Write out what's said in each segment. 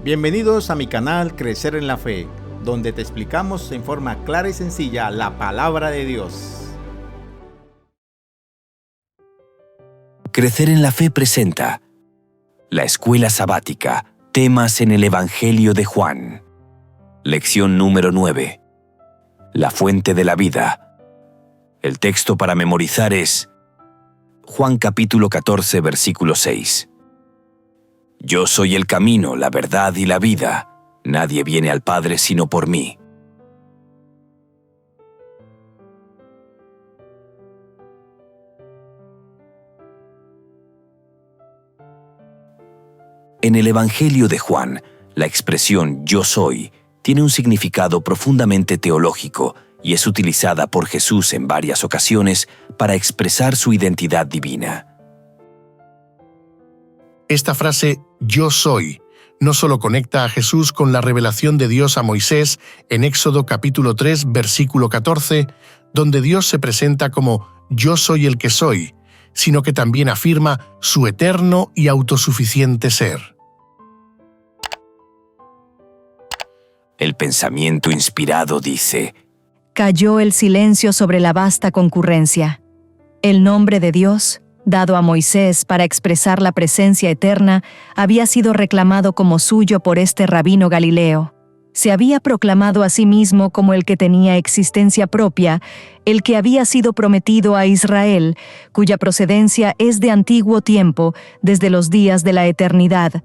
Bienvenidos a mi canal Crecer en la Fe, donde te explicamos en forma clara y sencilla la palabra de Dios. Crecer en la Fe presenta la Escuela Sabática, temas en el Evangelio de Juan. Lección número 9. La fuente de la vida. El texto para memorizar es Juan capítulo 14, versículo 6. Yo soy el camino, la verdad y la vida. Nadie viene al Padre sino por mí. En el Evangelio de Juan, la expresión yo soy tiene un significado profundamente teológico y es utilizada por Jesús en varias ocasiones para expresar su identidad divina. Esta frase, yo soy, no solo conecta a Jesús con la revelación de Dios a Moisés en Éxodo capítulo 3, versículo 14, donde Dios se presenta como yo soy el que soy, sino que también afirma su eterno y autosuficiente ser. El pensamiento inspirado dice: Cayó el silencio sobre la vasta concurrencia. El nombre de Dios, dado a Moisés para expresar la presencia eterna, había sido reclamado como suyo por este rabino galileo. Se había proclamado a sí mismo como el que tenía existencia propia, el que había sido prometido a Israel, cuya procedencia es de antiguo tiempo, desde los días de la eternidad.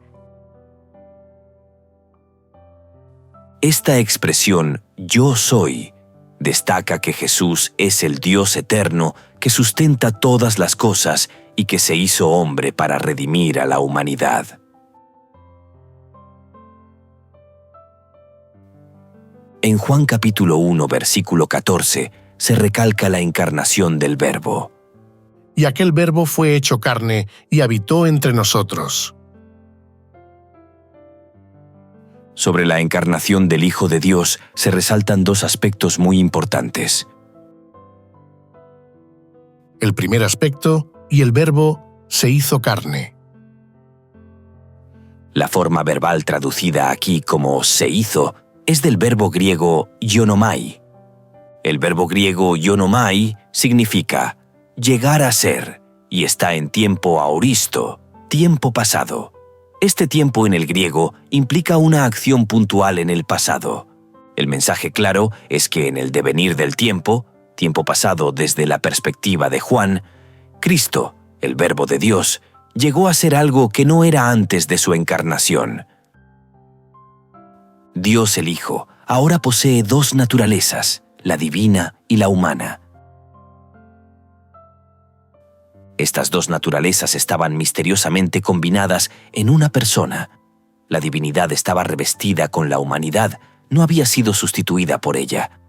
Esta expresión yo soy destaca que Jesús es el Dios eterno que sustenta todas las cosas y que se hizo hombre para redimir a la humanidad. En Juan capítulo 1, versículo 14, se recalca la encarnación del Verbo. Y aquel Verbo fue hecho carne y habitó entre nosotros. Sobre la encarnación del Hijo de Dios se resaltan dos aspectos muy importantes. El primer aspecto, y el Verbo se hizo carne. La forma verbal traducida aquí como se hizo es del verbo griego ionomai. El verbo griego ionomai significa llegar a ser y está en tiempo aoristo, tiempo pasado. Este tiempo en el griego implica una acción puntual en el pasado. El mensaje claro es que en el devenir del tiempo pasado desde la perspectiva de Juan, Cristo, el Verbo de Dios, llegó a ser algo que no era antes de su encarnación. Dios el Hijo ahora posee dos naturalezas, la divina y la humana. Estas dos naturalezas estaban misteriosamente combinadas en una persona. La divinidad estaba revestida con la humanidad, no había sido sustituida por ella.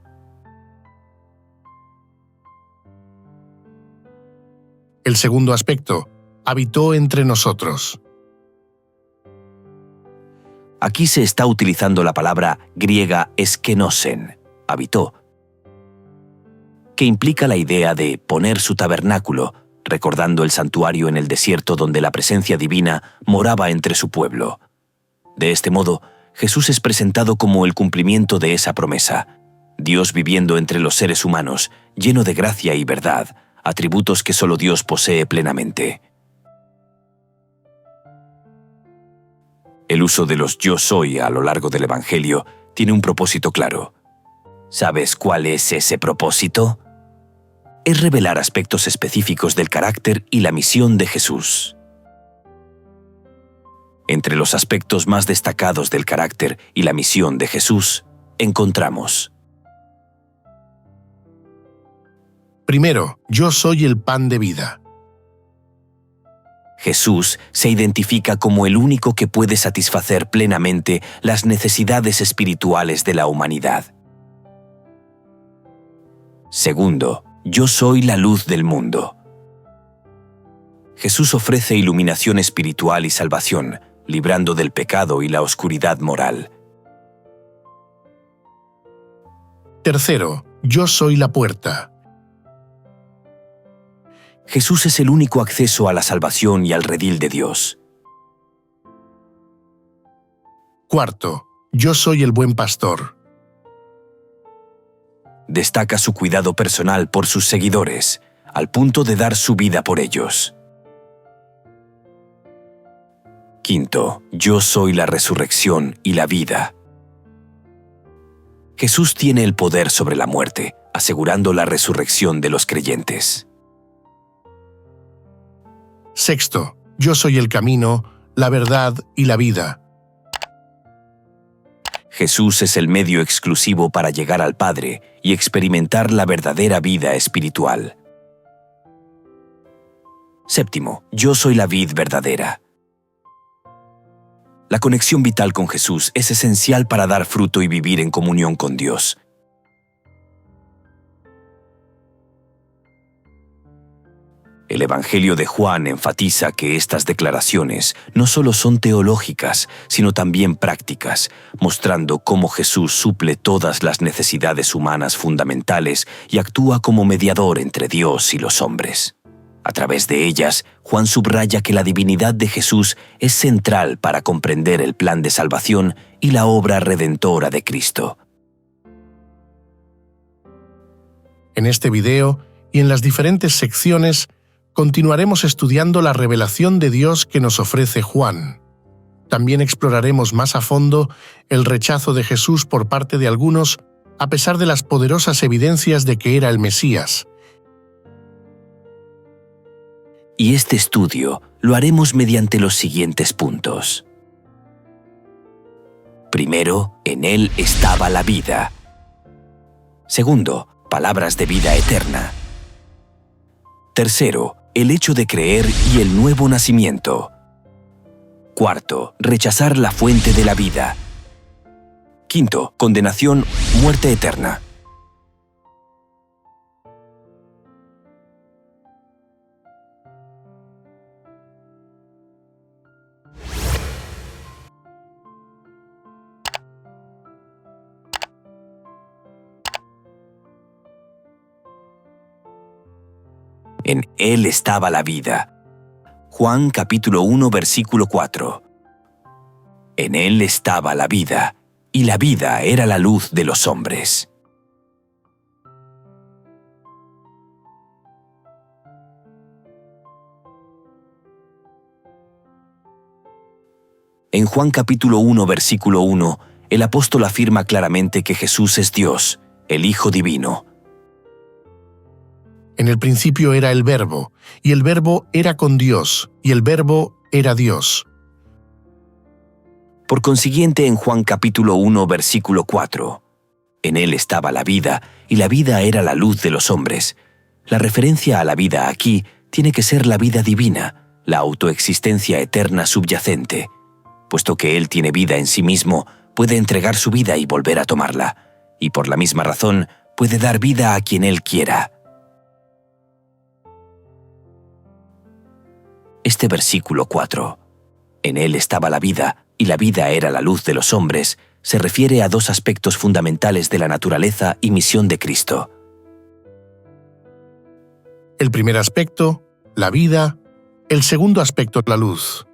El segundo aspecto, habitó entre nosotros. Aquí se está utilizando la palabra griega eskenosen, habitó, que implica la idea de poner su tabernáculo, recordando el santuario en el desierto donde la presencia divina moraba entre su pueblo. De este modo, Jesús es presentado como el cumplimiento de esa promesa, Dios viviendo entre los seres humanos, lleno de gracia y verdad, atributos que solo Dios posee plenamente. El uso de los yo soy a lo largo del Evangelio tiene un propósito claro. ¿Sabes cuál es ese propósito? Es revelar aspectos específicos del carácter y la misión de Jesús. Entre los aspectos más destacados del carácter y la misión de Jesús, encontramos: Primero, yo soy el pan de vida. Jesús se identifica como el único que puede satisfacer plenamente las necesidades espirituales de la humanidad. Segundo, yo soy la luz del mundo. Jesús ofrece iluminación espiritual y salvación, librando del pecado y la oscuridad moral. Tercero, yo soy la puerta. Jesús es el único acceso a la salvación y al redil de Dios. Cuarto, yo soy el buen pastor. Destaca su cuidado personal por sus seguidores, al punto de dar su vida por ellos. Quinto, yo soy la resurrección y la vida. Jesús tiene el poder sobre la muerte, asegurando la resurrección de los creyentes. Sexto, yo soy el camino, la verdad y la vida. Jesús es el medio exclusivo para llegar al Padre y experimentar la verdadera vida espiritual. Séptimo, yo soy la vid verdadera. La conexión vital con Jesús es esencial para dar fruto y vivir en comunión con Dios. El Evangelio de Juan enfatiza que estas declaraciones no solo son teológicas, sino también prácticas, mostrando cómo Jesús suple todas las necesidades humanas fundamentales y actúa como mediador entre Dios y los hombres. A través de ellas, Juan subraya que la divinidad de Jesús es central para comprender el plan de salvación y la obra redentora de Cristo. En este video y en las diferentes secciones, continuaremos estudiando la revelación de Dios que nos ofrece Juan. También exploraremos más a fondo el rechazo de Jesús por parte de algunos, a pesar de las poderosas evidencias de que era el Mesías. Y este estudio lo haremos mediante los siguientes puntos. Primero, en él estaba la vida. Segundo, palabras de vida eterna. Tercero, el hecho de creer y el nuevo nacimiento. Cuarto, rechazar la fuente de la vida. Quinto, condenación, muerte eterna. En él estaba la vida. Juan capítulo 1 versículo 4. En él estaba la vida, y la vida era la luz de los hombres. En Juan capítulo 1 versículo 1, el apóstol afirma claramente que Jesús es Dios, el Hijo Divino. En el principio era el Verbo, y el Verbo era con Dios, y el Verbo era Dios. Por consiguiente, en Juan capítulo 1, versículo 4, en él estaba la vida, y la vida era la luz de los hombres. La referencia a la vida aquí tiene que ser la vida divina, la autoexistencia eterna subyacente. Puesto que él tiene vida en sí mismo, puede entregar su vida y volver a tomarla, y por la misma razón puede dar vida a quien él quiera. Este versículo 4, en él estaba la vida, y la vida era la luz de los hombres, se refiere a dos aspectos fundamentales de la naturaleza y misión de Cristo. El primer aspecto, la vida; el segundo aspecto, la luz.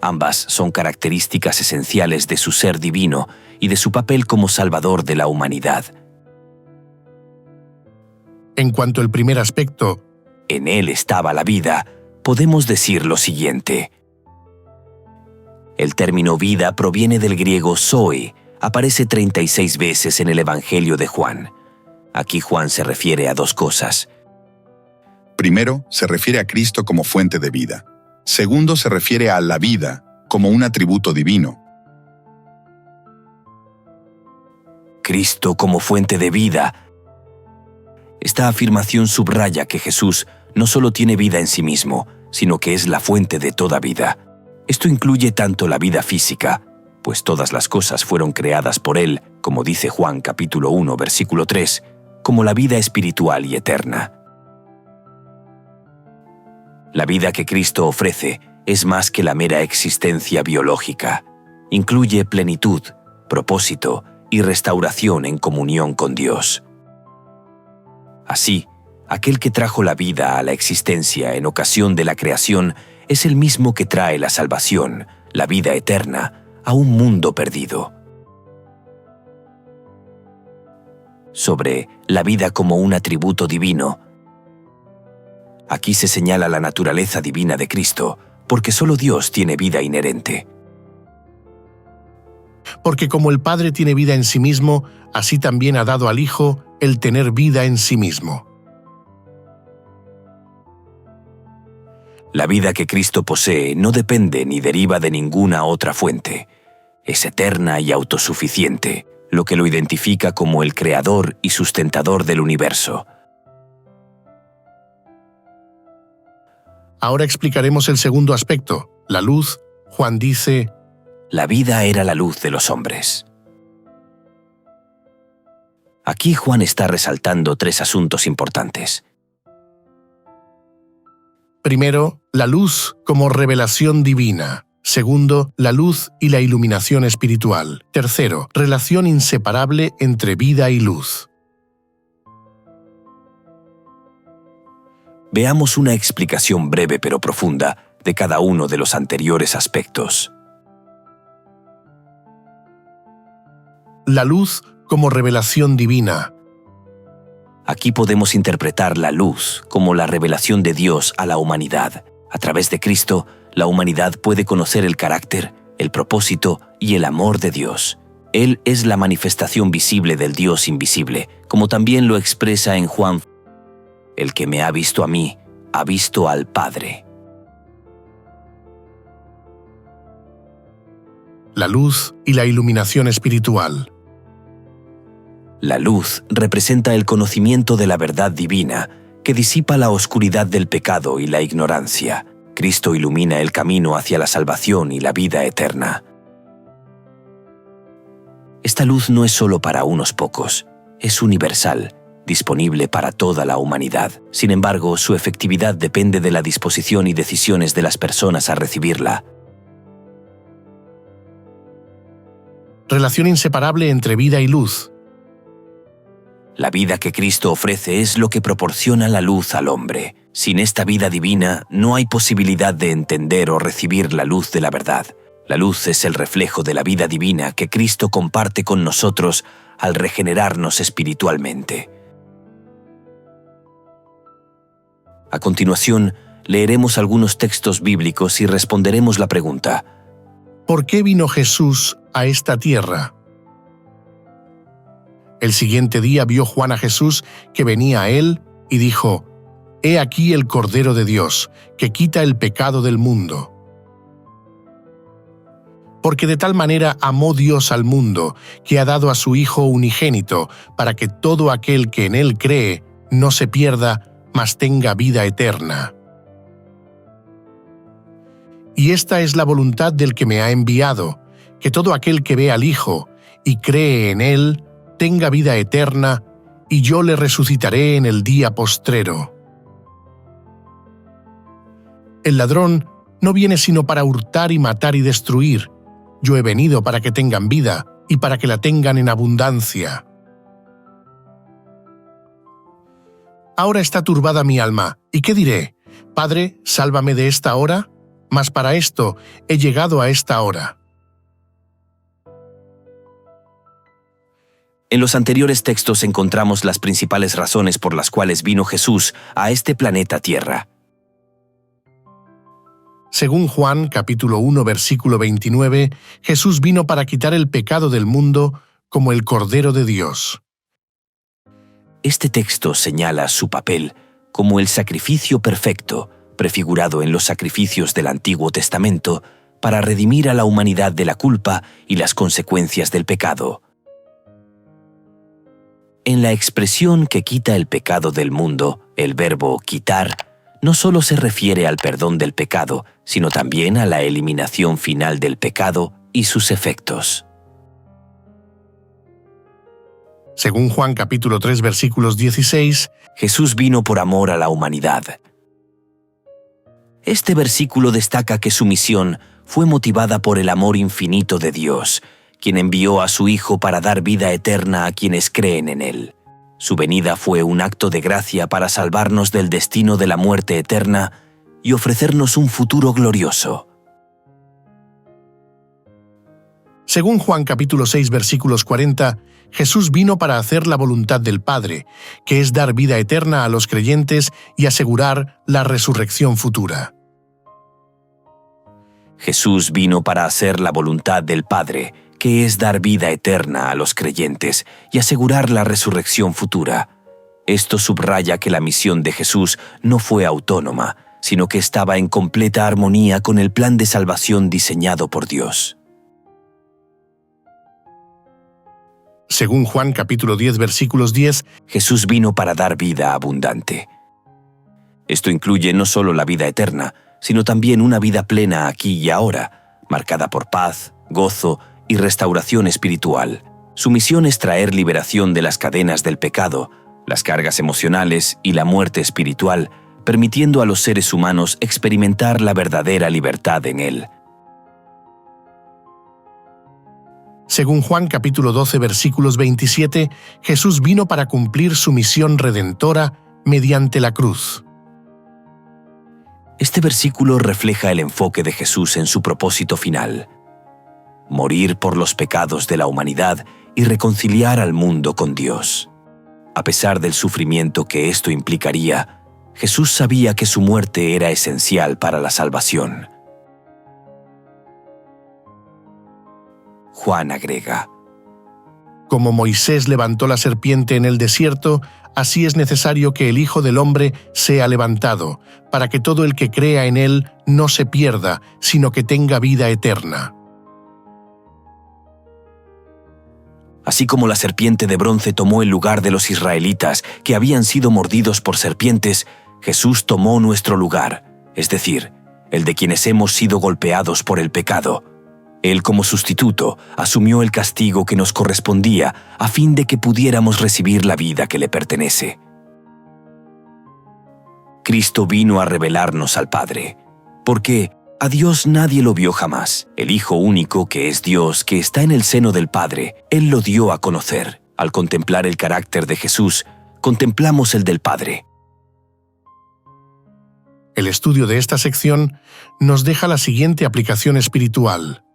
Ambas son características esenciales de su ser divino y de su papel como salvador de la humanidad. En cuanto al primer aspecto, en él estaba la vida, podemos decir lo siguiente. El término vida proviene del griego zoe, aparece 36 veces en el Evangelio de Juan. Aquí Juan se refiere a dos cosas. Primero, se refiere a Cristo como fuente de vida. Segundo, se refiere a la vida como un atributo divino. Cristo como fuente de vida. Esta afirmación subraya que Jesús no solo tiene vida en sí mismo, sino que es la fuente de toda vida. Esto incluye tanto la vida física, pues todas las cosas fueron creadas por Él, como dice Juan capítulo 1, versículo 3, como la vida espiritual y eterna. La vida que Cristo ofrece es más que la mera existencia biológica. Incluye plenitud, propósito y restauración en comunión con Dios. Así, aquel que trajo la vida a la existencia en ocasión de la creación es el mismo que trae la salvación, la vida eterna, a un mundo perdido. Sobre la vida como un atributo divino, aquí se señala la naturaleza divina de Cristo, porque solo Dios tiene vida inherente. Porque como el Padre tiene vida en sí mismo, así también ha dado al Hijo el tener vida en sí mismo. La vida que Cristo posee no depende ni deriva de ninguna otra fuente. Es eterna y autosuficiente, lo que lo identifica como el creador y sustentador del universo. Ahora explicaremos el segundo aspecto, la luz. Juan dice: La vida era la luz de los hombres. Aquí Juan está resaltando tres asuntos importantes. Primero, la luz como revelación divina. Segundo, la luz y la iluminación espiritual. Tercero, relación inseparable entre vida y luz. Veamos una explicación breve pero profunda de cada uno de los anteriores aspectos. La luz como revelación divina. Aquí podemos interpretar la luz como la revelación de Dios a la humanidad. A través de Cristo, la humanidad puede conocer el carácter, el propósito y el amor de Dios. Él es la manifestación visible del Dios invisible, como también lo expresa en Juan: El que me ha visto a mí, ha visto al Padre. La luz y la iluminación espiritual. La luz representa el conocimiento de la verdad divina, que disipa la oscuridad del pecado y la ignorancia. Cristo ilumina el camino hacia la salvación y la vida eterna. Esta luz no es solo para unos pocos, es universal, disponible para toda la humanidad. Sin embargo, su efectividad depende de la disposición y decisiones de las personas a recibirla. Relación inseparable entre vida y luz. La vida que Cristo ofrece es lo que proporciona la luz al hombre. Sin esta vida divina, no hay posibilidad de entender o recibir la luz de la verdad. La luz es el reflejo de la vida divina que Cristo comparte con nosotros al regenerarnos espiritualmente. A continuación, leeremos algunos textos bíblicos y responderemos la pregunta: ¿por qué vino Jesús a esta tierra? El siguiente día vio Juan a Jesús que venía a él y dijo: He aquí el Cordero de Dios, que quita el pecado del mundo. Porque de tal manera amó Dios al mundo, que ha dado a su Hijo unigénito, para que todo aquel que en él cree no se pierda, mas tenga vida eterna. Y esta es la voluntad del que me ha enviado, que todo aquel que ve al Hijo y cree en él tenga vida eterna, y yo le resucitaré en el día postrero. El ladrón no viene sino para hurtar y matar y destruir. Yo he venido para que tengan vida y para que la tengan en abundancia. Ahora está turbada mi alma, ¿y qué diré? Padre, sálvame de esta hora, mas para esto he llegado a esta hora. En los anteriores textos encontramos las principales razones por las cuales vino Jesús a este planeta Tierra. Según Juan, capítulo 1, versículo 29, Jesús vino para quitar el pecado del mundo como el Cordero de Dios. Este texto señala su papel como el sacrificio perfecto, prefigurado en los sacrificios del Antiguo Testamento, para redimir a la humanidad de la culpa y las consecuencias del pecado. En la expresión que quita el pecado del mundo, el verbo quitar no solo se refiere al perdón del pecado, sino también a la eliminación final del pecado y sus efectos. Según Juan capítulo 3 versículos 16, Jesús vino por amor a la humanidad. Este versículo destaca que su misión fue motivada por el amor infinito de Dios, quien envió a su Hijo para dar vida eterna a quienes creen en Él. Su venida fue un acto de gracia para salvarnos del destino de la muerte eterna y ofrecernos un futuro glorioso. Según Juan capítulo 6 versículos 40, Jesús vino para hacer la voluntad del Padre, que es dar vida eterna a los creyentes y asegurar la resurrección futura. Jesús vino para hacer la voluntad del Padre, que es dar vida eterna a los creyentes y asegurar la resurrección futura. Esto subraya que la misión de Jesús no fue autónoma, sino que estaba en completa armonía con el plan de salvación diseñado por Dios. Según Juan capítulo 10 versículos 10, Jesús vino para dar vida abundante. Esto incluye no solo la vida eterna, sino también una vida plena aquí y ahora, marcada por paz, gozo y restauración espiritual. Su misión es traer liberación de las cadenas del pecado, las cargas emocionales y la muerte espiritual, permitiendo a los seres humanos experimentar la verdadera libertad en Él. Según Juan capítulo 12 versículos 27, Jesús vino para cumplir su misión redentora mediante la cruz. Este versículo refleja el enfoque de Jesús en su propósito final: morir por los pecados de la humanidad y reconciliar al mundo con Dios. A pesar del sufrimiento que esto implicaría, Jesús sabía que su muerte era esencial para la salvación. Juan agrega: Como Moisés levantó la serpiente en el desierto, así es necesario que el Hijo del Hombre sea levantado, para que todo el que crea en él no se pierda, sino que tenga vida eterna. Así como la serpiente de bronce tomó el lugar de los israelitas que habían sido mordidos por serpientes, Jesús tomó nuestro lugar, es decir, el de quienes hemos sido golpeados por el pecado. Él, como sustituto, asumió el castigo que nos correspondía a fin de que pudiéramos recibir la vida que le pertenece. Cristo vino a revelarnos al Padre, porque a Dios nadie lo vio jamás. El Hijo único, que es Dios, que está en el seno del Padre, Él lo dio a conocer. Al contemplar el carácter de Jesús, contemplamos el del Padre. El estudio de esta sección nos deja la siguiente aplicación espiritual.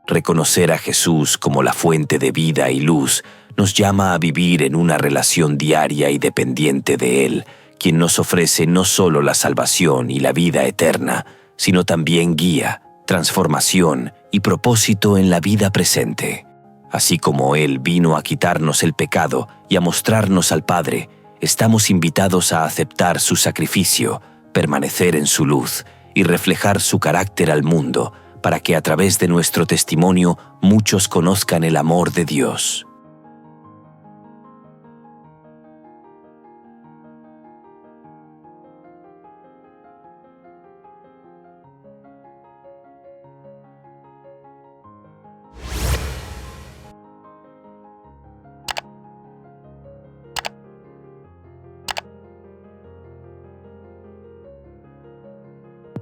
Reconocer a Jesús como la fuente de vida y luz nos llama a vivir en una relación diaria y dependiente de Él, quien nos ofrece no solo la salvación y la vida eterna, sino también guía, transformación y propósito en la vida presente. Así como Él vino a quitarnos el pecado y a mostrarnos al Padre, estamos invitados a aceptar su sacrificio, permanecer en su luz y reflejar su carácter al mundo, para que a través de nuestro testimonio muchos conozcan el amor de Dios.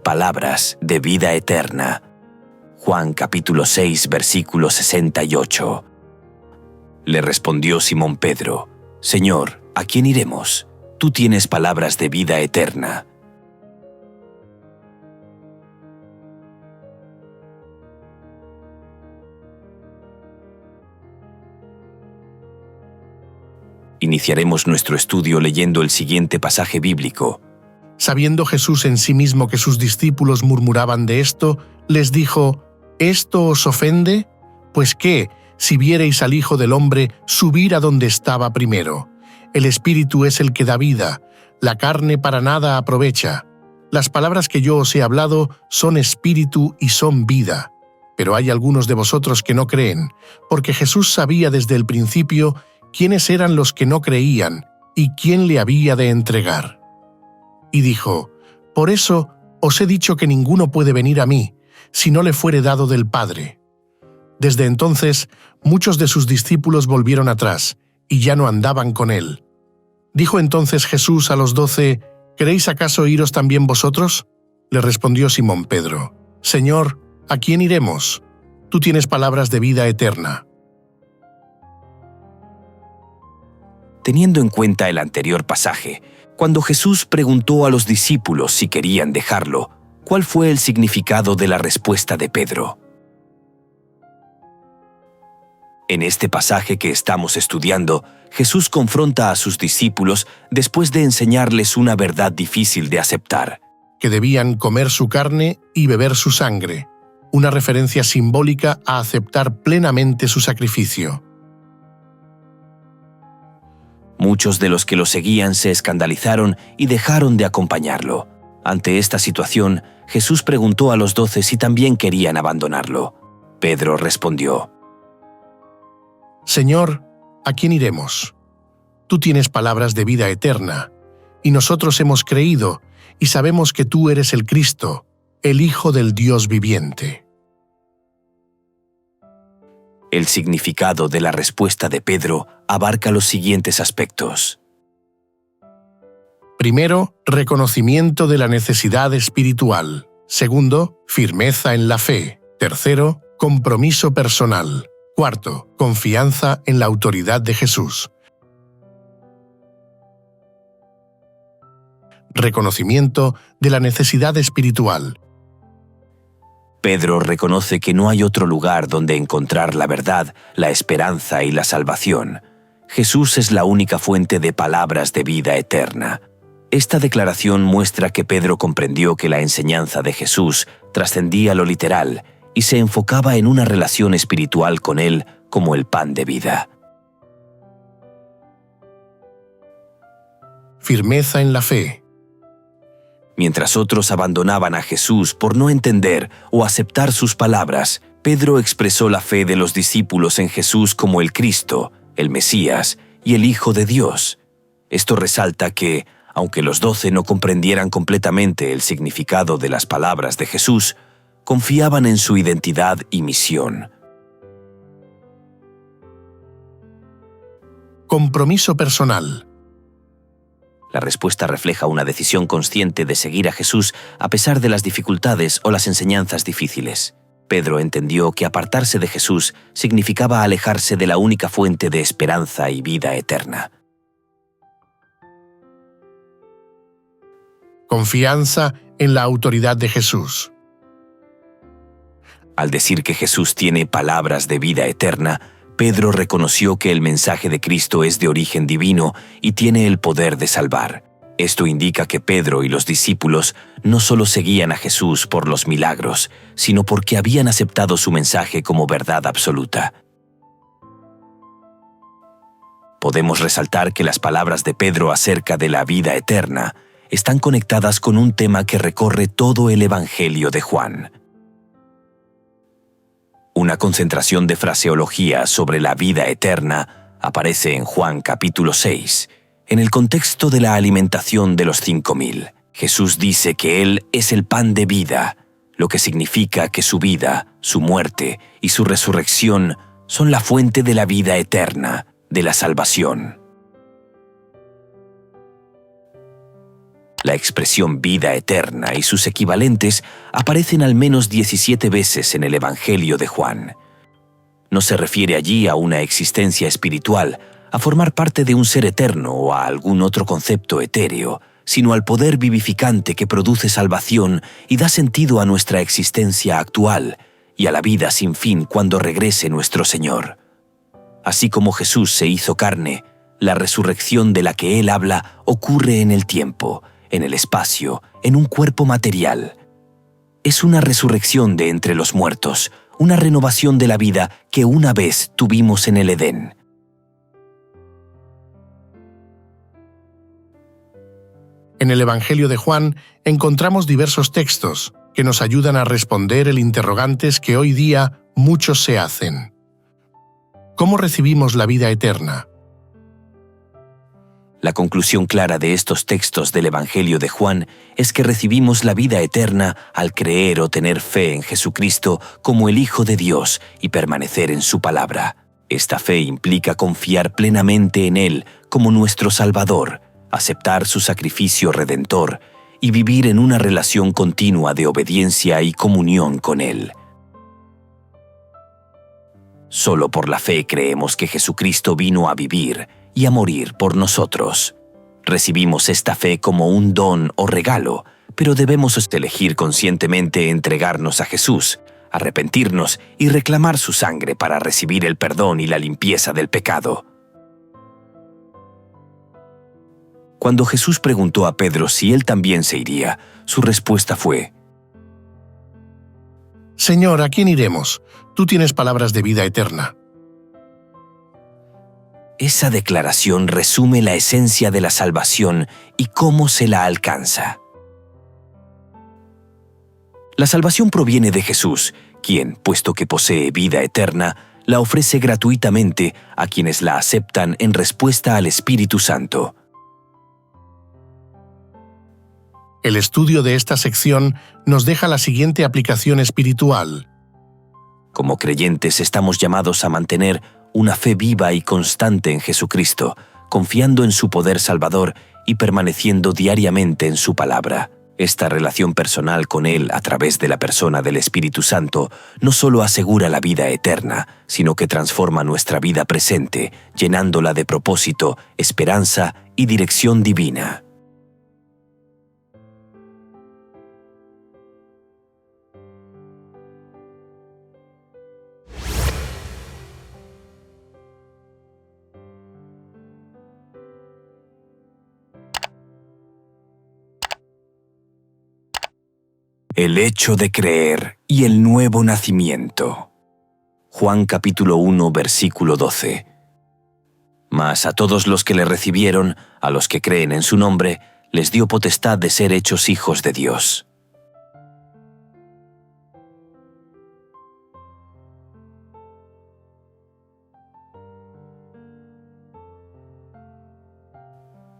Palabras de vida eterna. Juan capítulo 6, versículo 68. Le respondió Simón Pedro: Señor, ¿a quién iremos? Tú tienes palabras de vida eterna. Iniciaremos nuestro estudio leyendo el siguiente pasaje bíblico. Sabiendo Jesús en sí mismo que sus discípulos murmuraban de esto, les dijo: ¿Esto os ofende? Pues qué, si viereis al Hijo del Hombre subir a donde estaba primero. El Espíritu es el que da vida, la carne para nada aprovecha. Las palabras que yo os he hablado son espíritu y son vida. Pero hay algunos de vosotros que no creen, porque Jesús sabía desde el principio quiénes eran los que no creían y quién le había de entregar. Y dijo: Por eso os he dicho que ninguno puede venir a mí, si no le fuere dado del Padre. Desde entonces, muchos de sus discípulos volvieron atrás, y ya no andaban con él. Dijo entonces Jesús a los 12: ¿Queréis acaso iros también vosotros? Le respondió Simón Pedro: Señor, ¿a quién iremos? Tú tienes palabras de vida eterna. Teniendo en cuenta el anterior pasaje, cuando Jesús preguntó a los discípulos si querían dejarlo, ¿cuál fue el significado de la respuesta de Pedro? En este pasaje que estamos estudiando, Jesús confronta a sus discípulos después de enseñarles una verdad difícil de aceptar. Que debían comer su carne y beber su sangre, una referencia simbólica a aceptar plenamente su sacrificio. Muchos de los que lo seguían se escandalizaron y dejaron de acompañarlo. Ante esta situación, Jesús preguntó a los 12 si también querían abandonarlo. Pedro respondió: Señor, ¿a quién iremos? Tú tienes palabras de vida eterna, y nosotros hemos creído y sabemos que tú eres el Cristo, el Hijo del Dios viviente. El significado de la respuesta de Pedro abarca los siguientes aspectos. Primero, reconocimiento de la necesidad espiritual. Segundo, firmeza en la fe. Tercero, compromiso personal. Cuarto, confianza en la autoridad de Jesús. Reconocimiento de la necesidad espiritual. Pedro reconoce que no hay otro lugar donde encontrar la verdad, la esperanza y la salvación. Jesús es la única fuente de palabras de vida eterna. Esta declaración muestra que Pedro comprendió que la enseñanza de Jesús trascendía lo literal y se enfocaba en una relación espiritual con Él como el pan de vida. Firmeza en la fe. Mientras otros abandonaban a Jesús por no entender o aceptar sus palabras, Pedro expresó la fe de los discípulos en Jesús como el Cristo, el Mesías y el Hijo de Dios. Esto resalta que, aunque los 12 no comprendieran completamente el significado de las palabras de Jesús, confiaban en su identidad y misión. Compromiso personal. La respuesta refleja una decisión consciente de seguir a Jesús a pesar de las dificultades o las enseñanzas difíciles. Pedro entendió que apartarse de Jesús significaba alejarse de la única fuente de esperanza y vida eterna. Confianza en la autoridad de Jesús. Al decir que Jesús tiene palabras de vida eterna, Pedro reconoció que el mensaje de Cristo es de origen divino y tiene el poder de salvar. Esto indica que Pedro y los discípulos no solo seguían a Jesús por los milagros, sino porque habían aceptado su mensaje como verdad absoluta. Podemos resaltar que las palabras de Pedro acerca de la vida eterna están conectadas con un tema que recorre todo el Evangelio de Juan. Una concentración de fraseología sobre la vida eterna aparece en Juan capítulo 6, en el contexto de la alimentación de los 5.000. Jesús dice que Él es el pan de vida, lo que significa que su vida, su muerte y su resurrección son la fuente de la vida eterna, de la salvación. La expresión vida eterna y sus equivalentes aparecen al menos 17 veces en el Evangelio de Juan. No se refiere allí a una existencia espiritual, a formar parte de un ser eterno o a algún otro concepto etéreo, sino al poder vivificante que produce salvación y da sentido a nuestra existencia actual y a la vida sin fin cuando regrese nuestro Señor. Así como Jesús se hizo carne, la resurrección de la que Él habla ocurre en el tiempo, en el espacio, en un cuerpo material. Es una resurrección de entre los muertos, una renovación de la vida que una vez tuvimos en el Edén. En el Evangelio de Juan encontramos diversos textos que nos ayudan a responder el interrogantes que hoy día muchos se hacen. ¿Cómo recibimos la vida eterna? La conclusión clara de estos textos del Evangelio de Juan es que recibimos la vida eterna al creer o tener fe en Jesucristo como el Hijo de Dios y permanecer en su palabra. Esta fe implica confiar plenamente en Él como nuestro Salvador, aceptar su sacrificio redentor y vivir en una relación continua de obediencia y comunión con Él. Solo por la fe creemos que Jesucristo vino a vivir y a morir por nosotros. Recibimos esta fe como un don o regalo, pero debemos elegir conscientemente entregarnos a Jesús, arrepentirnos y reclamar su sangre para recibir el perdón y la limpieza del pecado. Cuando Jesús preguntó a Pedro si él también se iría, su respuesta fue: Señor, ¿a quién iremos? Tú tienes palabras de vida eterna. Esa declaración resume la esencia de la salvación y cómo se la alcanza. La salvación proviene de Jesús, quien, puesto que posee vida eterna, la ofrece gratuitamente a quienes la aceptan en respuesta al Espíritu Santo. El estudio de esta sección nos deja la siguiente aplicación espiritual. Como creyentes estamos llamados a mantener una fe viva y constante en Jesucristo, confiando en su poder salvador y permaneciendo diariamente en su palabra. Esta relación personal con Él a través de la persona del Espíritu Santo no solo asegura la vida eterna, sino que transforma nuestra vida presente, llenándola de propósito, esperanza y dirección divina. El hecho de creer y el nuevo nacimiento. Juan capítulo 1, versículo 12. Mas a todos los que le recibieron, a los que creen en su nombre, les dio potestad de ser hechos hijos de Dios.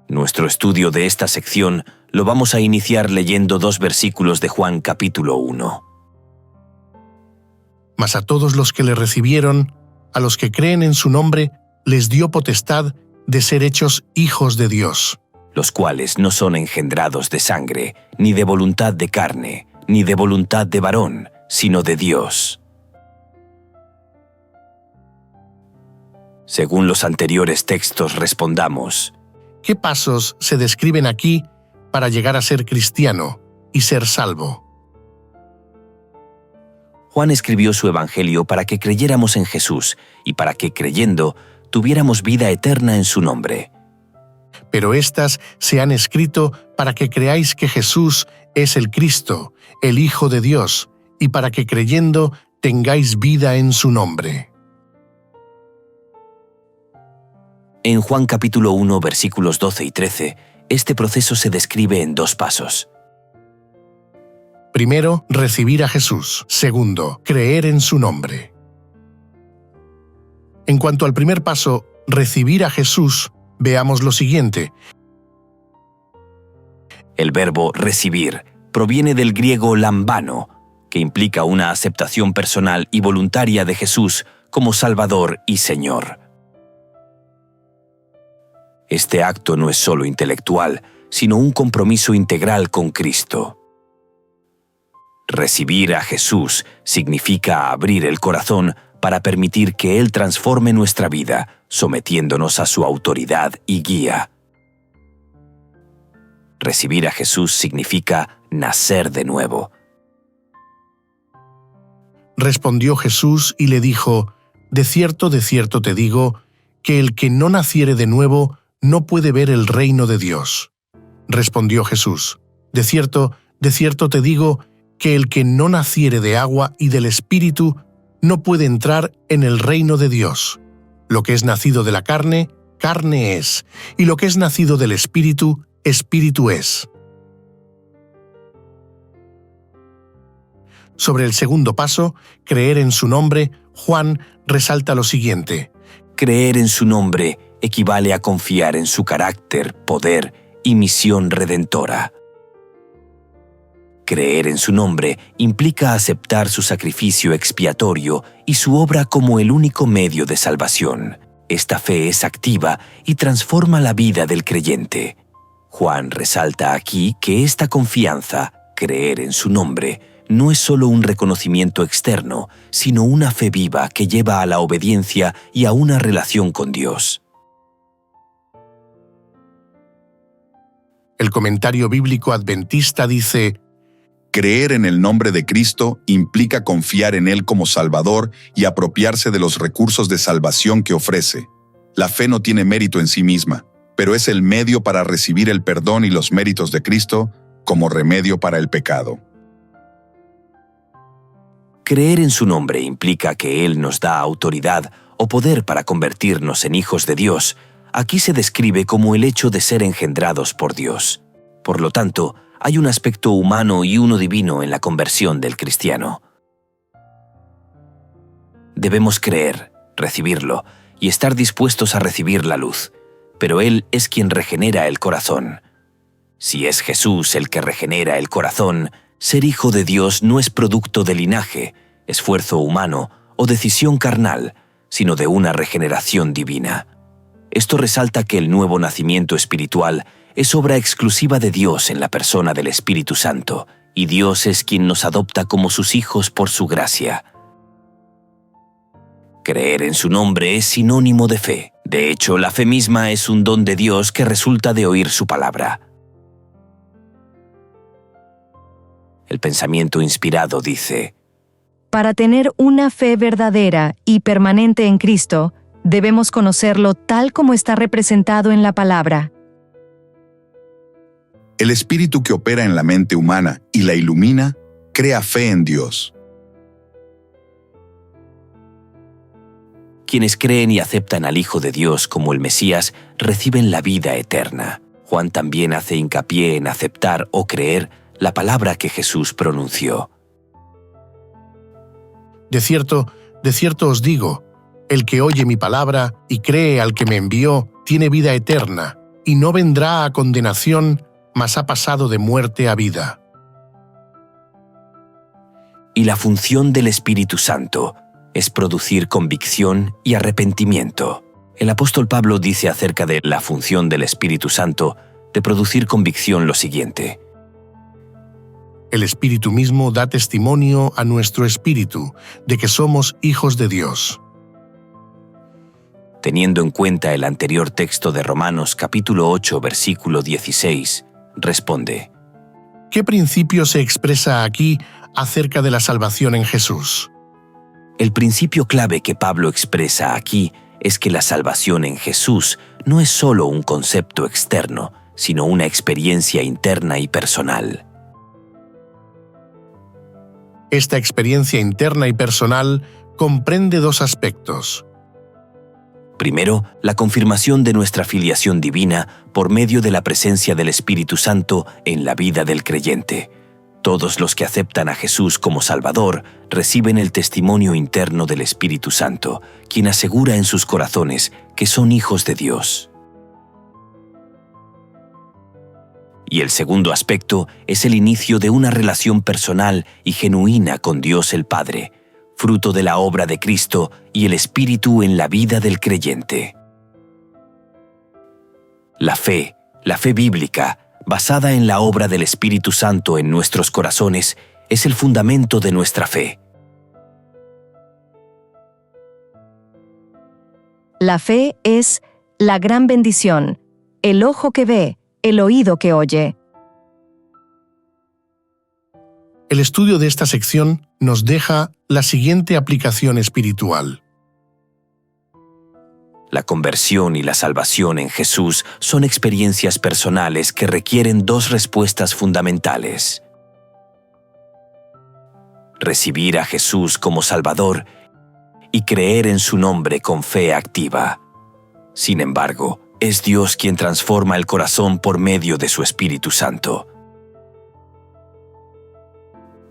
Nuestro estudio de esta sección lo vamos a iniciar leyendo 2 versículos de Juan capítulo 1. Mas a todos los que le recibieron, a los que creen en su nombre, les dio potestad de ser hechos hijos de Dios. Los cuales no son engendrados de sangre, ni de voluntad de carne, ni de voluntad de varón, sino de Dios. Según los anteriores textos respondamos: ¿Qué pasos se describen aquí para llegar a ser cristiano y ser salvo? Juan escribió su evangelio para que creyéramos en Jesús y para que, creyendo, tuviéramos vida eterna en su nombre. Pero éstas se han escrito para que creáis que Jesús es el Cristo, el Hijo de Dios, y para que creyendo tengáis vida en su nombre. En Juan capítulo 1, versículos 12 y 13, este proceso se describe en 2 pasos. Primero, recibir a Jesús. Segundo, creer en su nombre. En cuanto al primer paso, recibir a Jesús, veamos lo siguiente. El verbo recibir proviene del griego lambano, que implica una aceptación personal y voluntaria de Jesús como Salvador y Señor. Este acto no es solo intelectual, sino un compromiso integral con Cristo. Recibir a Jesús significa abrir el corazón para permitir que Él transforme nuestra vida, sometiéndonos a su autoridad y guía. Recibir a Jesús significa nacer de nuevo. Respondió Jesús y le dijo: de cierto te digo, que el que no naciere de nuevo no puede ver el reino de Dios. Respondió Jesús: de cierto te digo, que el que no naciere de agua y del Espíritu no puede entrar en el reino de Dios. Lo que es nacido de la carne, carne es, y lo que es nacido del Espíritu, Espíritu es. Sobre el segundo paso, creer en su nombre, Juan resalta lo siguiente: creer en su nombre equivale a confiar en su carácter, poder y misión redentora. Creer en su nombre implica aceptar su sacrificio expiatorio y su obra como el único medio de salvación. Esta fe es activa y transforma la vida del creyente. Juan resalta aquí que esta confianza, creer en su nombre, no es solo un reconocimiento externo, sino una fe viva que lleva a la obediencia y a una relación con Dios. El comentario bíblico adventista dice: Creer en el nombre de Cristo implica confiar en Él como Salvador y apropiarse de los recursos de salvación que ofrece. La fe no tiene mérito en sí misma, pero es el medio para recibir el perdón y los méritos de Cristo como remedio para el pecado. Creer en su nombre implica que Él nos da autoridad o poder para convertirnos en hijos de Dios. Aquí se describe como el hecho de ser engendrados por Dios. Por lo tanto, hay un aspecto humano y uno divino en la conversión del cristiano. Debemos creer, recibirlo, y estar dispuestos a recibir la luz, pero Él es quien regenera el corazón. Si es Jesús el que regenera el corazón, ser hijo de Dios no es producto de linaje, esfuerzo humano o decisión carnal, sino de una regeneración divina. Esto resalta que el nuevo nacimiento espiritual es obra exclusiva de Dios en la persona del Espíritu Santo, y Dios es quien nos adopta como sus hijos por su gracia. Creer en su nombre es sinónimo de fe. De hecho, la fe misma es un don de Dios que resulta de oír su palabra. El pensamiento inspirado dice: Para tener una fe verdadera y permanente en Cristo, debemos conocerlo tal como está representado en la palabra. El espíritu que opera en la mente humana y la ilumina, crea fe en Dios. Quienes creen y aceptan al Hijo de Dios como el Mesías reciben la vida eterna. Juan también hace hincapié en aceptar o creer la palabra que Jesús pronunció. De cierto os digo, el que oye mi palabra y cree al que me envió, tiene vida eterna, y no vendrá a condenación, mas ha pasado de muerte a vida. Y la función del Espíritu Santo es producir convicción y arrepentimiento. El apóstol Pablo dice acerca de la función del Espíritu Santo de producir convicción lo siguiente: El Espíritu mismo da testimonio a nuestro espíritu de que somos hijos de Dios. Teniendo en cuenta el anterior texto de Romanos capítulo 8, versículo 16, responde: ¿Qué principio se expresa aquí acerca de la salvación en Jesús? El principio clave que Pablo expresa aquí es que la salvación en Jesús no es solo un concepto externo, sino una experiencia interna y personal. Esta experiencia interna y personal comprende dos aspectos. Primero, la confirmación de nuestra filiación divina por medio de la presencia del Espíritu Santo en la vida del creyente. Todos los que aceptan a Jesús como Salvador reciben el testimonio interno del Espíritu Santo, quien asegura en sus corazones que son hijos de Dios. Y el segundo aspecto es el inicio de una relación personal y genuina con Dios el Padre, fruto de la obra de Cristo y el Espíritu en la vida del creyente. La fe bíblica, basada en la obra del Espíritu Santo en nuestros corazones, es el fundamento de nuestra fe. La fe es la gran bendición, el ojo que ve, el oído que oye. El estudio de esta sección nos deja la siguiente aplicación espiritual. La conversión y la salvación en Jesús son experiencias personales que requieren dos respuestas fundamentales: recibir a Jesús como Salvador y creer en su nombre con fe activa. Sin embargo, es Dios quien transforma el corazón por medio de su Espíritu Santo.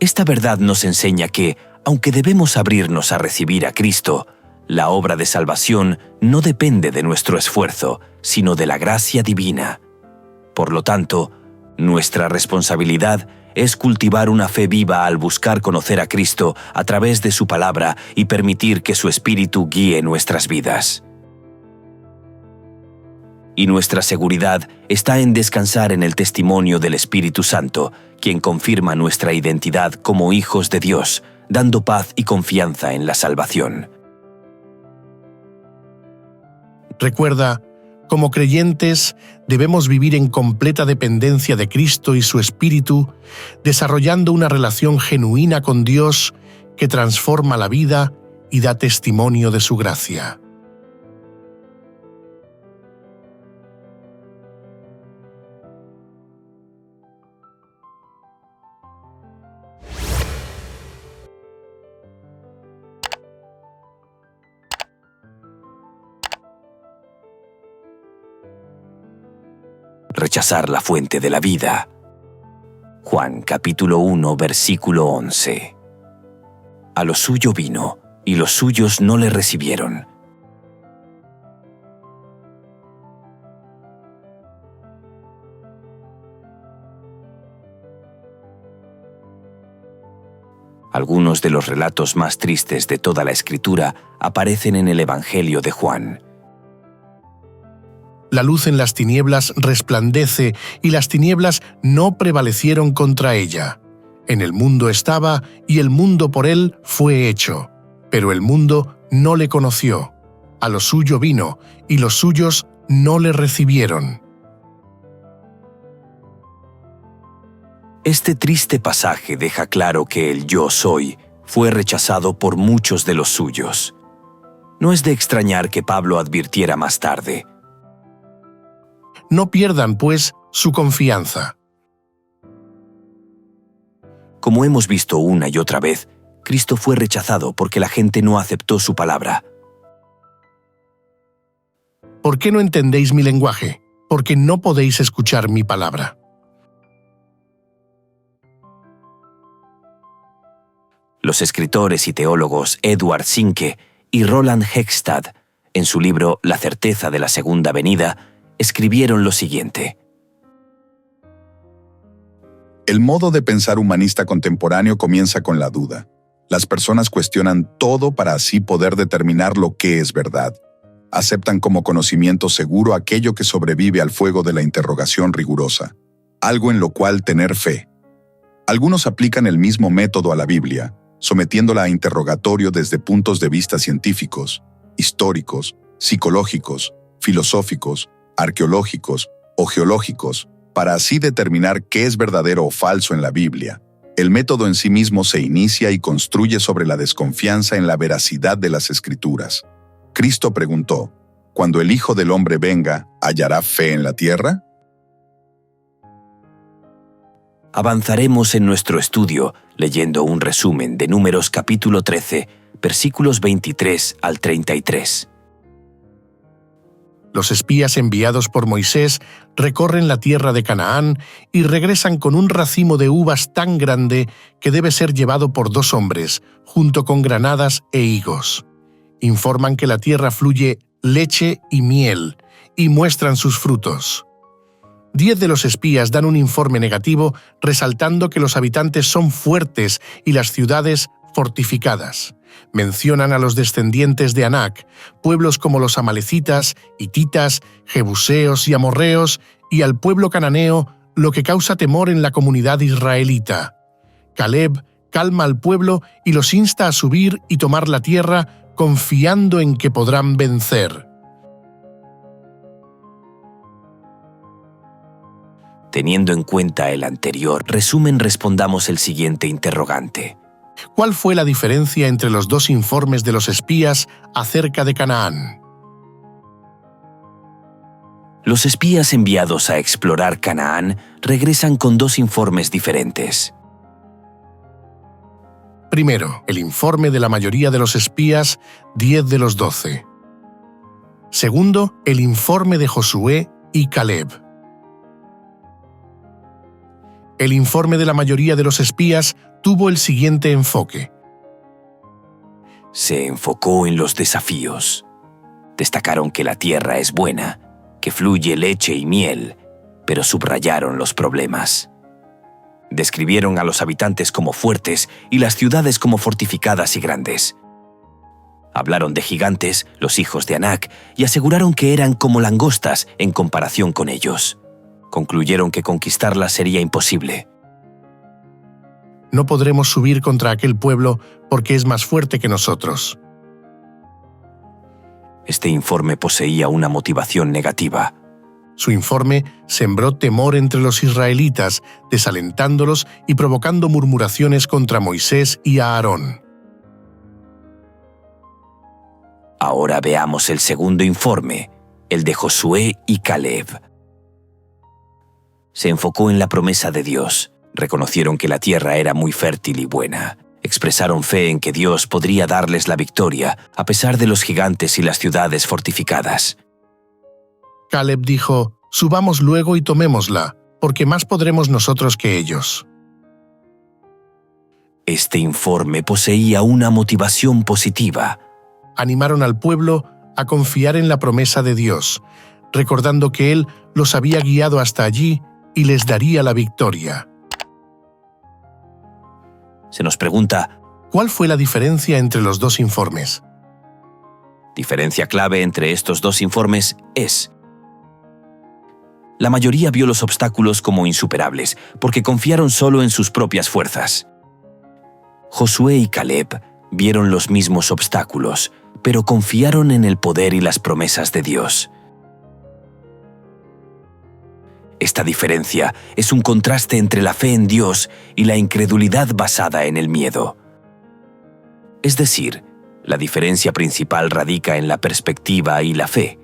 Esta verdad nos enseña que, aunque debemos abrirnos a recibir a Cristo, la obra de salvación no depende de nuestro esfuerzo, sino de la gracia divina. Por lo tanto, nuestra responsabilidad es cultivar una fe viva al buscar conocer a Cristo a través de su palabra y permitir que su Espíritu guíe nuestras vidas. Y nuestra seguridad está en descansar en el testimonio del Espíritu Santo, quien confirma nuestra identidad como hijos de Dios, dando paz y confianza en la salvación. Recuerda, Como creyentes, debemos vivir en completa dependencia de Cristo y su Espíritu, desarrollando una relación genuina con Dios que transforma la vida y da testimonio de su gracia. Rechazar la fuente de la vida. Juan capítulo 1, versículo 11. A lo suyo vino, y los suyos no le recibieron. Algunos de los relatos más tristes de toda la Escritura aparecen en el Evangelio de Juan. La luz en las tinieblas resplandece, y las tinieblas no prevalecieron contra ella. En el mundo estaba, y el mundo por él fue hecho, pero el mundo no le conoció. A lo suyo vino, y los suyos no le recibieron. Este triste pasaje deja claro que el yo soy fue rechazado por muchos de los suyos. No es de extrañar que Pablo advirtiera más tarde: No pierdan, pues, su confianza. Como hemos visto una y otra vez, Cristo fue rechazado porque la gente no aceptó su palabra. ¿Por qué no entendéis mi lenguaje? Porque no podéis escuchar mi palabra. Los escritores y teólogos Edward Sinke y Roland Hextad, en su libro La certeza de la segunda venida, escribieron lo siguiente: El modo de pensar humanista contemporáneo comienza con la duda. Las personas cuestionan todo para así poder determinar lo que es verdad. Aceptan como conocimiento seguro aquello que sobrevive al fuego de la interrogación rigurosa, algo en lo cual tener fe. Algunos aplican el mismo método a la Biblia, sometiéndola a interrogatorio desde puntos de vista científicos, históricos, psicológicos, filosóficos, arqueológicos o geológicos, para así determinar qué es verdadero o falso en la Biblia. El método en sí mismo se inicia y construye sobre la desconfianza en la veracidad de las Escrituras. Cristo preguntó: ¿Cuando el Hijo del Hombre venga, hallará fe en la tierra? Avanzaremos en nuestro estudio leyendo un resumen de Números capítulo 13, versículos 23 al 33. Los espías enviados por Moisés recorren la tierra de Canaán y regresan con un racimo de uvas tan grande que debe ser llevado por 2 hombres, junto con granadas e higos. Informan que la tierra fluye leche y miel, y muestran sus frutos. 10 de los espías dan un informe negativo, resaltando que los habitantes son fuertes y las ciudades fortificadas. Mencionan a los descendientes de Anac, pueblos como los amalecitas, hititas, jebuseos y amorreos, y al pueblo cananeo, lo que causa temor en la comunidad israelita. Caleb calma al pueblo y los insta a subir y tomar la tierra, confiando en que podrán vencer. Teniendo en cuenta el anterior resumen, respondamos el siguiente interrogante: ¿Cuál fue la diferencia entre los 2 informes de los espías acerca de Canaán? Los espías enviados a explorar Canaán regresan con 2 informes diferentes. Primero, el informe de la mayoría de los espías, 10 de los 12. Segundo, el informe de Josué y Caleb. El informe de la mayoría de los espías tuvo el siguiente enfoque. Se enfocó en los desafíos. Destacaron que la tierra es buena, que fluye leche y miel, pero subrayaron los problemas. Describieron a los habitantes como fuertes y las ciudades como fortificadas y grandes. Hablaron de gigantes, los hijos de Anac, y aseguraron que eran como langostas en comparación con ellos. Concluyeron que conquistarlas sería imposible. No podremos subir contra aquel pueblo porque es más fuerte que nosotros. Este informe poseía una motivación negativa. Su informe sembró temor entre los israelitas, desalentándolos y provocando murmuraciones contra Moisés y Aarón. Ahora veamos el segundo informe, el de Josué y Caleb. Se enfocó en la promesa de Dios. Reconocieron que la tierra era muy fértil y buena. Expresaron fe en que Dios podría darles la victoria, a pesar de los gigantes y las ciudades fortificadas. Caleb dijo: «Subamos luego y tomémosla, porque más podremos nosotros que ellos». Este informe poseía una motivación positiva. Animaron al pueblo a confiar en la promesa de Dios, recordando que Él los había guiado hasta allí y les daría la victoria. Se nos pregunta, ¿cuál fue la diferencia entre los dos informes? diferencia clave entre estos dos informes es: la mayoría vio los obstáculos como insuperables, porque confiaron solo en sus propias fuerzas. Josué y Caleb vieron los mismos obstáculos, pero confiaron en el poder y las promesas de Dios. Esta diferencia es un contraste entre la fe en Dios y la incredulidad basada en el miedo. Es decir, la diferencia principal radica en la perspectiva y la fe.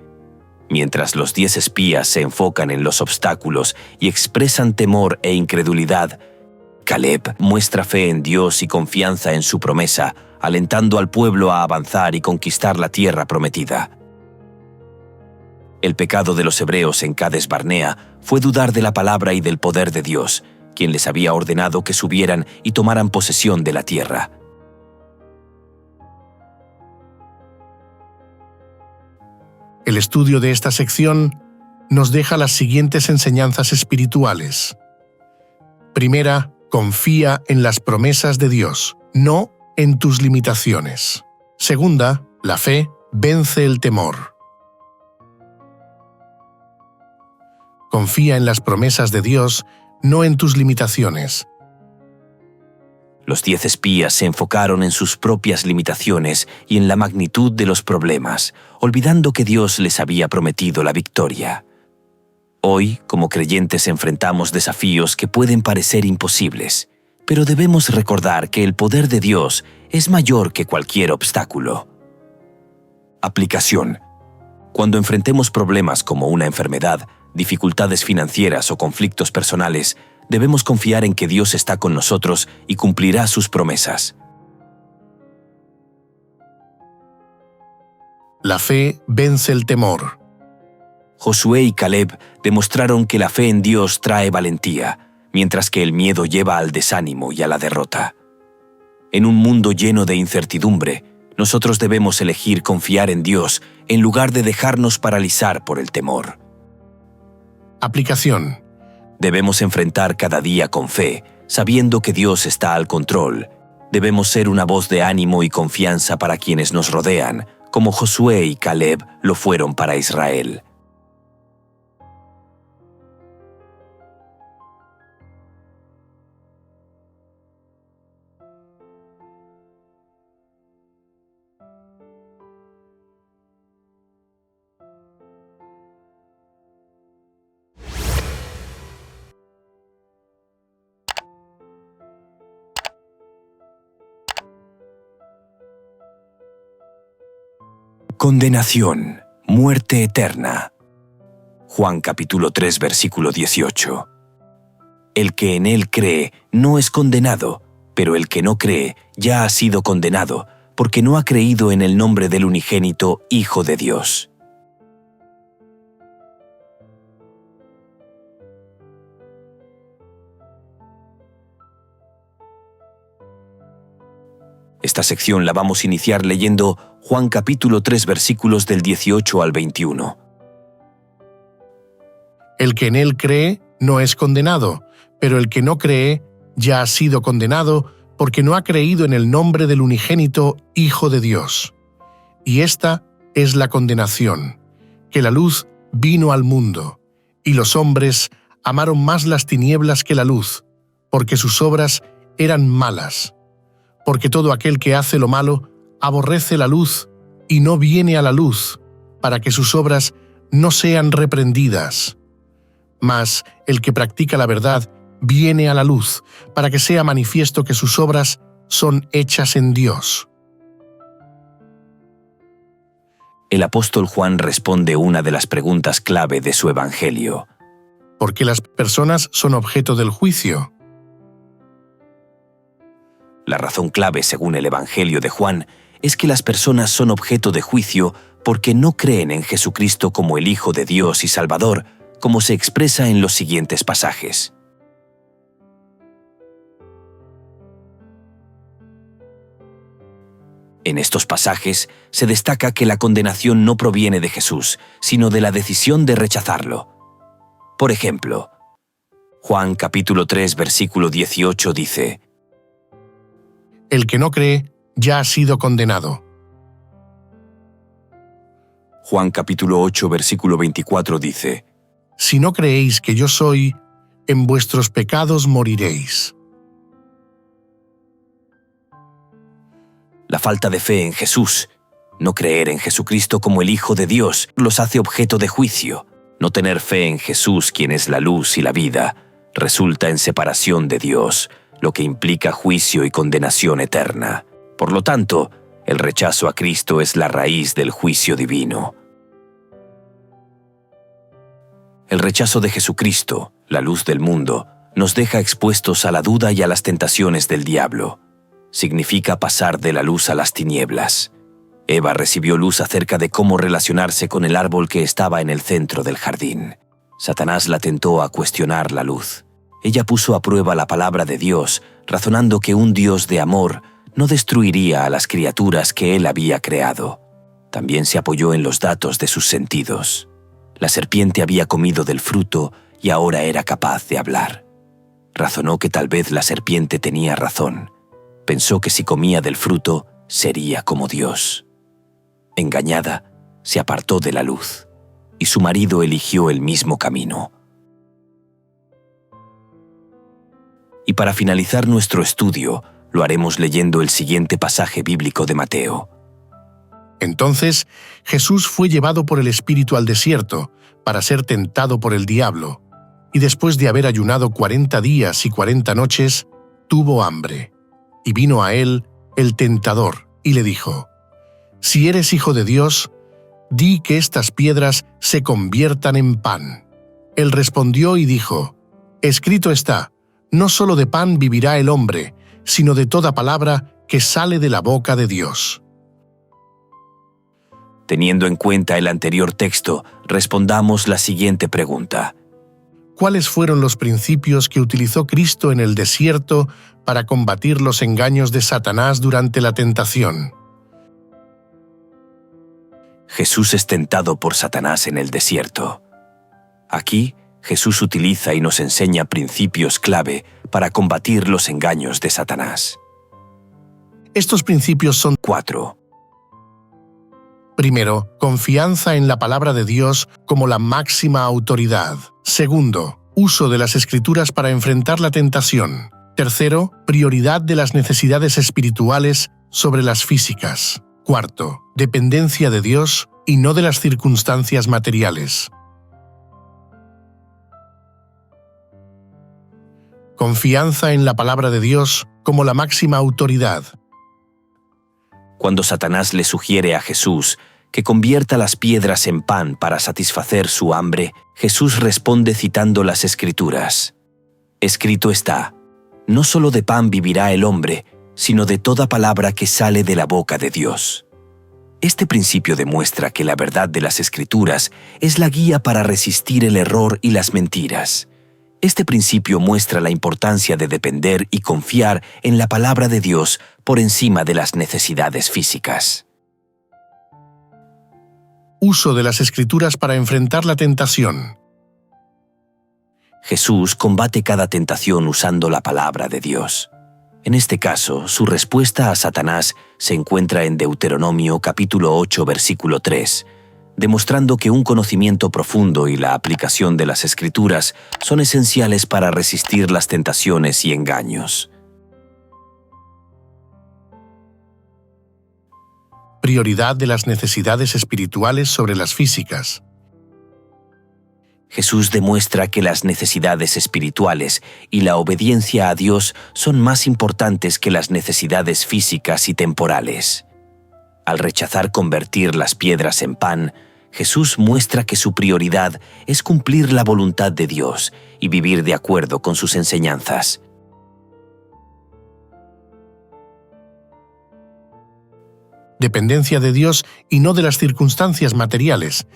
Mientras los 10 espías se enfocan en los obstáculos y expresan temor e incredulidad, Caleb muestra fe en Dios y confianza en su promesa, alentando al pueblo a avanzar y conquistar la tierra prometida. El pecado de los hebreos en Cades Barnea fue dudar de la palabra y del poder de Dios, quien les había ordenado que subieran y tomaran posesión de la tierra. El estudio de esta sección nos deja las siguientes enseñanzas espirituales. Primera, confía en las promesas de Dios, no en tus limitaciones. Segunda, la fe vence el temor. Confía en las promesas de Dios, no en tus limitaciones. Los 10 espías se enfocaron en sus propias limitaciones y en la magnitud de los problemas, olvidando que Dios les había prometido la victoria. Hoy, como creyentes, enfrentamos desafíos que pueden parecer imposibles, pero debemos recordar que el poder de Dios es mayor que cualquier obstáculo. Aplicación. Cuando enfrentemos problemas como una enfermedad, dificultades financieras o conflictos personales, debemos confiar en que Dios está con nosotros y cumplirá sus promesas. La fe vence el temor. Josué y Caleb demostraron que la fe en Dios trae valentía, mientras que el miedo lleva al desánimo y a la derrota. En un mundo lleno de incertidumbre, nosotros debemos elegir confiar en Dios en lugar de dejarnos paralizar por el temor. Aplicación. Debemos enfrentar cada día con fe, sabiendo que Dios está al control. Debemos ser una voz de ánimo y confianza para quienes nos rodean, como Josué y Caleb lo fueron para Israel. Condenación, muerte eterna. Juan capítulo 3, versículo 18. El que en él cree no es condenado, pero el que no cree ya ha sido condenado, porque no ha creído en el nombre del unigénito Hijo de Dios. Esta sección la vamos a iniciar leyendo Juan capítulo 3 versículos del 18 al 21. El que en él cree no es condenado, pero el que no cree ya ha sido condenado porque no ha creído en el nombre del unigénito Hijo de Dios. Y esta es la condenación, que la luz vino al mundo, y los hombres amaron más las tinieblas que la luz, porque sus obras eran malas. Porque todo aquel que hace lo malo aborrece la luz y no viene a la luz, para que sus obras no sean reprendidas. Mas el que practica la verdad viene a la luz, para que sea manifiesto que sus obras son hechas en Dios. El apóstol Juan responde una de las preguntas clave de su evangelio. ¿Por qué las personas son objeto del juicio? La razón clave, según el evangelio de Juan, es que las personas son objeto de juicio porque no creen en Jesucristo como el Hijo de Dios y Salvador, como se expresa en los siguientes pasajes. En estos pasajes se destaca que la condenación no proviene de Jesús, sino de la decisión de rechazarlo. Por ejemplo, Juan capítulo 3, versículo 18 dice: El que no cree ya ha sido condenado. Juan capítulo 8, versículo 24 dice: Si no creéis que yo soy, en vuestros pecados moriréis. La falta de fe en Jesús, no creer en Jesucristo como el Hijo de Dios, los hace objeto de juicio. No tener fe en Jesús, quien es la luz y la vida, resulta en separación de Dios, lo que implica juicio y condenación eterna. Por lo tanto, el rechazo a Cristo es la raíz del juicio divino. El rechazo de Jesucristo, la luz del mundo, nos deja expuestos a la duda y a las tentaciones del diablo. Significa pasar de la luz a las tinieblas. Eva recibió luz acerca de cómo relacionarse con el árbol que estaba en el centro del jardín. Satanás la tentó a cuestionar la luz. Ella puso a prueba la palabra de Dios, razonando que un Dios de amor no destruiría a las criaturas que él había creado. También se apoyó en los datos de sus sentidos. La serpiente había comido del fruto y ahora era capaz de hablar. Razonó que tal vez la serpiente tenía razón. Pensó que si comía del fruto, sería como Dios. Engañada, se apartó de la luz, y su marido eligió el mismo camino. Y para finalizar nuestro estudio, lo haremos leyendo el siguiente pasaje bíblico de Mateo. Entonces, Jesús fue llevado por el Espíritu al desierto para ser tentado por el diablo, y después de haber ayunado 40 días y 40 noches, tuvo hambre. Y vino a él el tentador, y le dijo: Si eres hijo de Dios, di que estas piedras se conviertan en pan. Él respondió y dijo: Escrito está, no solo de pan vivirá el hombre, sino de toda palabra que sale de la boca de Dios. Teniendo en cuenta el anterior texto, respondamos la siguiente pregunta. ¿Cuáles fueron los principios que utilizó Cristo en el desierto para combatir los engaños de Satanás durante la tentación? Jesús es tentado por Satanás en el desierto. Aquí, Jesús utiliza y nos enseña principios clave para combatir los engaños de Satanás. Estos principios son 4. Primero, confianza en la palabra de Dios como la máxima autoridad. Segundo, uso de las Escrituras para enfrentar la tentación. Tercero, prioridad de las necesidades espirituales sobre las físicas. Cuarto, dependencia de Dios y no de las circunstancias materiales. Confianza en la palabra de Dios como la máxima autoridad. Cuando Satanás le sugiere a Jesús que convierta las piedras en pan para satisfacer su hambre, Jesús responde citando las Escrituras. Escrito está, no solo de pan vivirá el hombre, sino de toda palabra que sale de la boca de Dios. Este principio demuestra que la verdad de las Escrituras es la guía para resistir el error y las mentiras. Este principio muestra la importancia de depender y confiar en la palabra de Dios por encima de las necesidades físicas. Uso de las Escrituras para enfrentar la tentación. Jesús combate cada tentación usando la palabra de Dios. En este caso, su respuesta a Satanás se encuentra en Deuteronomio capítulo 8, versículo 3, demostrando que un conocimiento profundo y la aplicación de las Escrituras son esenciales para resistir las tentaciones y engaños. prioridad de las necesidades espirituales sobre las físicas. Jesús demuestra que las necesidades espirituales y la obediencia a Dios son más importantes que las necesidades físicas y temporales. Al rechazar convertir las piedras en pan, Jesús muestra que su prioridad es cumplir la voluntad de Dios y vivir de acuerdo con sus enseñanzas. Dependencia de Dios y no de las circunstancias materiales.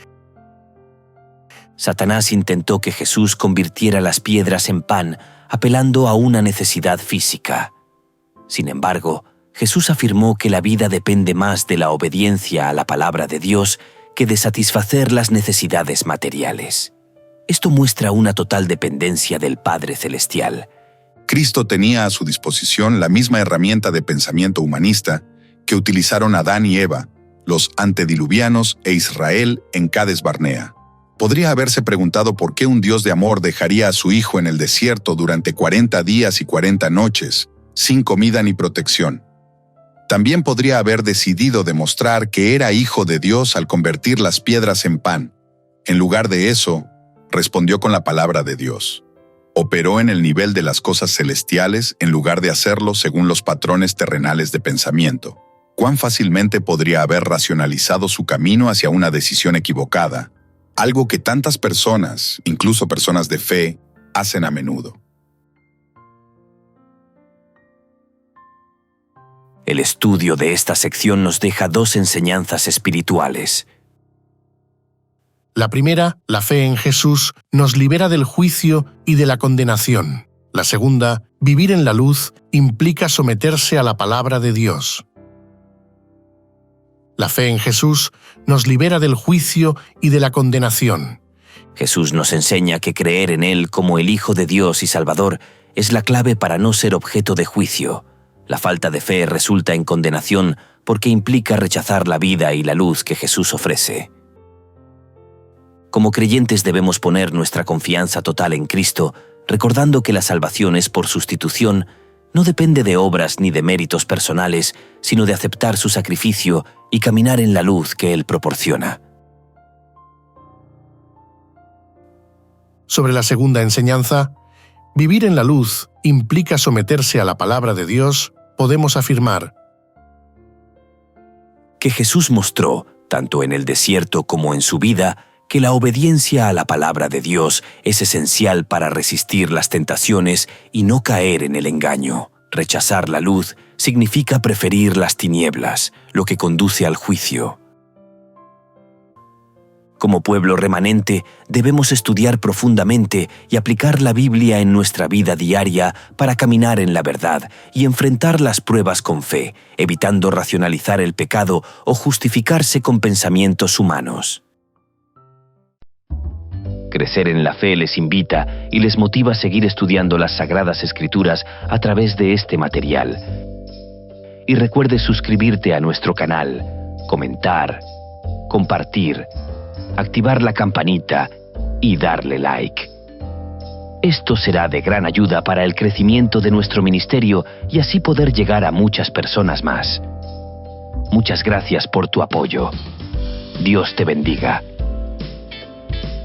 Satanás intentó que Jesús convirtiera las piedras en pan, apelando a una necesidad física. Sin embargo, Jesús afirmó que la vida depende más de la obediencia a la palabra de Dios que de satisfacer las necesidades materiales. Esto muestra una total dependencia del Padre Celestial. Cristo tenía a su disposición la misma herramienta de pensamiento humanista que utilizaron Adán y Eva, los antediluvianos e Israel en Cades Barnea. Podría haberse preguntado por qué un Dios de amor dejaría a su Hijo en el desierto durante 40 días y 40 noches, sin comida ni protección. También podría haber decidido demostrar que era hijo de Dios al convertir las piedras en pan. En lugar de eso, respondió con la palabra de Dios. Operó en el nivel de las cosas celestiales en lugar de hacerlo según los patrones terrenales de pensamiento. ¿Cuán fácilmente podría haber racionalizado su camino hacia una decisión equivocada? Algo que tantas personas, incluso personas de fe, hacen a menudo. El estudio de esta sección nos deja dos enseñanzas espirituales. La primera, la fe en Jesús, nos libera del juicio y de la condenación. La segunda, vivir en la luz, implica someterse a la palabra de Dios. La fe en Jesús nos libera del juicio y de la condenación. Jesús nos enseña que creer en Él como el Hijo de Dios y Salvador es la clave para no ser objeto de juicio. La falta de fe resulta en condenación porque implica rechazar la vida y la luz que Jesús ofrece. Como creyentes debemos poner nuestra confianza total en Cristo, recordando que la salvación es por sustitución, no depende de obras ni de méritos personales, sino de aceptar su sacrificio y caminar en la luz que Él proporciona. Sobre la segunda enseñanza, vivir en la luz implica someterse a la palabra de Dios, podemos afirmar que Jesús mostró, tanto en el desierto como en su vida, que la obediencia a la palabra de Dios es esencial para resistir las tentaciones y no caer en el engaño. Rechazar la luz significa preferir las tinieblas, lo que conduce al juicio. Como pueblo remanente, debemos estudiar profundamente y aplicar la Biblia en nuestra vida diaria para caminar en la verdad y enfrentar las pruebas con fe, evitando racionalizar el pecado o justificarse con pensamientos humanos. Crecer en la fe les invita y les motiva a seguir estudiando las Sagradas Escrituras a través de este material. Y recuerde suscribirte a nuestro canal, comentar, compartir, activar la campanita y darle like. Esto será de gran ayuda para el crecimiento de nuestro ministerio y así poder llegar a muchas personas más. Muchas gracias por tu apoyo. Dios te bendiga.